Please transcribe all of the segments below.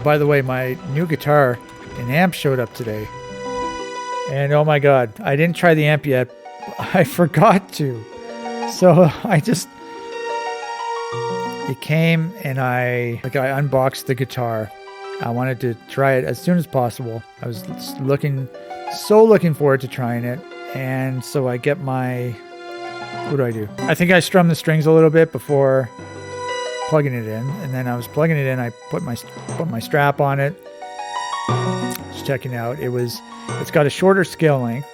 By the way, my new guitar and amp showed up today. And oh my God, I didn't try the amp yet. I forgot to. So it came and I unboxed the guitar. I wanted to try it as soon as possible. I was so looking forward to trying it. And so I get what do I do? I think I strummed the strings a little bit before plugging it in. And then I was plugging it in. I put my strap on it. Just checking out. It's got a shorter scale length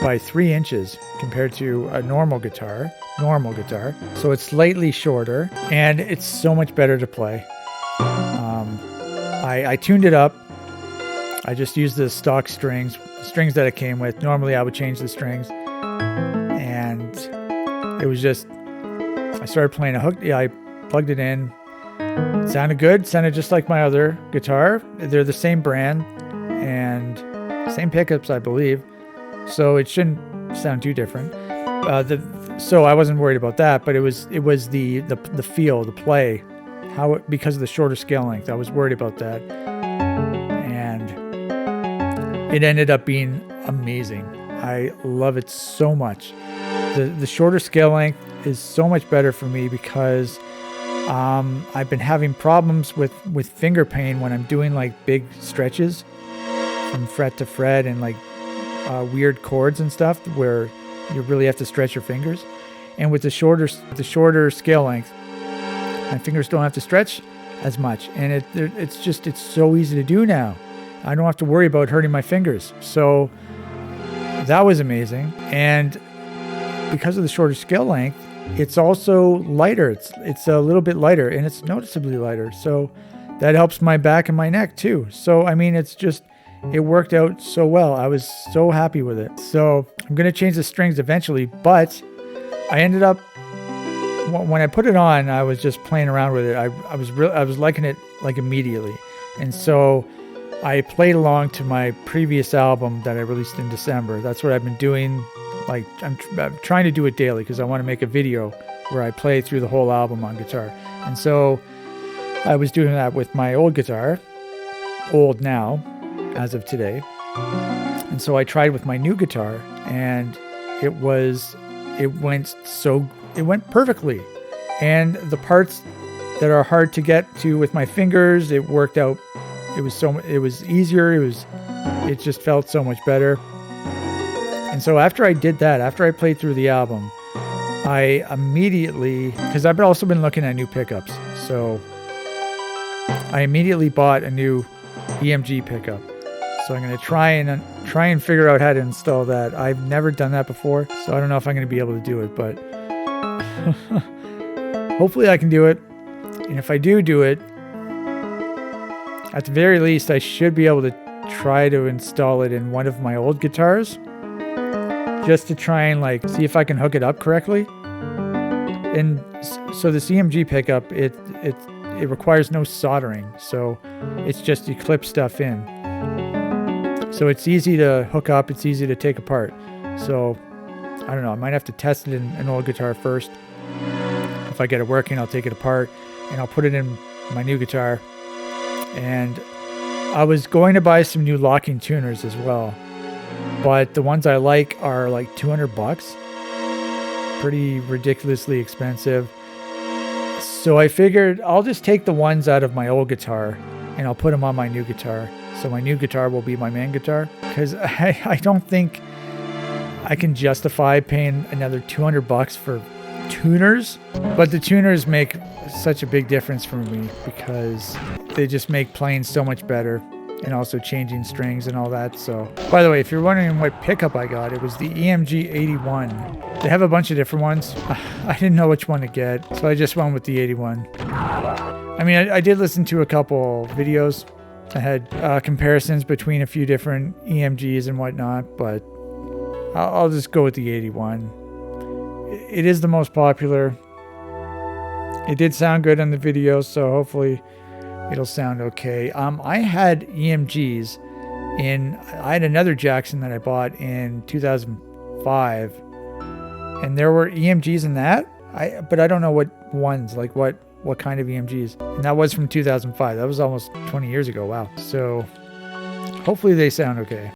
by 3 inches compared to a normal guitar. So it's slightly shorter and it's so much better to play. I tuned it up. I just used the stock strings that it came with. Normally I would change the strings, and it was just, I started playing a hook. Yeah, I plugged it in. It sounded good. Sounded just like my other guitar. They're the same brand and same pickups, I believe. So it shouldn't sound too different. So I wasn't worried about that, but it was the feel, the play, because of the shorter scale length. I was worried about that, and it ended up being amazing. I love it so much. The shorter scale length is so much better for me because I've been having problems with finger pain when I'm doing like big stretches from fret to fret and like weird chords and stuff where you really have to stretch your fingers. And with the shorter scale length, my fingers don't have to stretch as much, and it's so easy to do now. I don't have to worry about hurting my fingers. So that was amazing. And because of the shorter scale length, it's also lighter. It's a little bit lighter, and it's noticeably lighter. So that helps my back and my neck too. So I mean, it worked out so well. I was so happy with it. So I'm going to change the strings eventually, but I ended up, when I put it on, I was just playing around with it. I was liking it like immediately. And so I played along to my previous album that I released in December. That's what I've been doing. Like I'm trying to do it daily because I want to make a video where I play through the whole album on guitar. And so I was doing that with my old guitar, old now, as of today. And so I tried with my new guitar, and it went perfectly. And the parts that are hard to get to with my fingers, it worked out. It was easier. It just felt so much better. And so after I did that, after I played through the album, I immediately, because I've also been looking at new pickups, so I immediately bought a new EMG pickup. So I'm going to try and figure out how to install that. I've never done that before, so I don't know if I'm going to be able to do it, but hopefully I can do it. And if I do it, at the very least, I should be able to try to install it in one of my old guitars, just to try and like see if I can hook it up correctly. And so the EMG pickup, it requires no soldering, so it's just you clip stuff in. So it's easy to hook up, it's easy to take apart. So I don't know, I might have to test it in an old guitar first. If I get it working, I'll take it apart and I'll put it in my new guitar. And I was going to buy some new locking tuners as well, but the ones I like are like $200, pretty ridiculously expensive. So I figured I'll just take the ones out of my old guitar and I'll put them on my new guitar. So my new guitar will be my main guitar, because I don't think I can justify paying another $200 for tuners. But the tuners make such a big difference for me because they just make playing so much better, and also changing strings and all that. So, by the way, if you're wondering what pickup I got, it was the EMG 81. They have a bunch of different ones. I didn't know which one to get, so I just went with the 81. I mean, I did listen to a couple videos. I had comparisons between a few different EMGs and whatnot, but I'll just go with the 81. It is the most popular. It did sound good in the video, so hopefully it'll sound okay. I had EMGs I had another Jackson that I bought in 2005, and there were EMGs in that. But I don't know what ones, like what what kind of EMGs. And that was from 2005. That was almost 20 years ago. Wow. So hopefully they sound okay.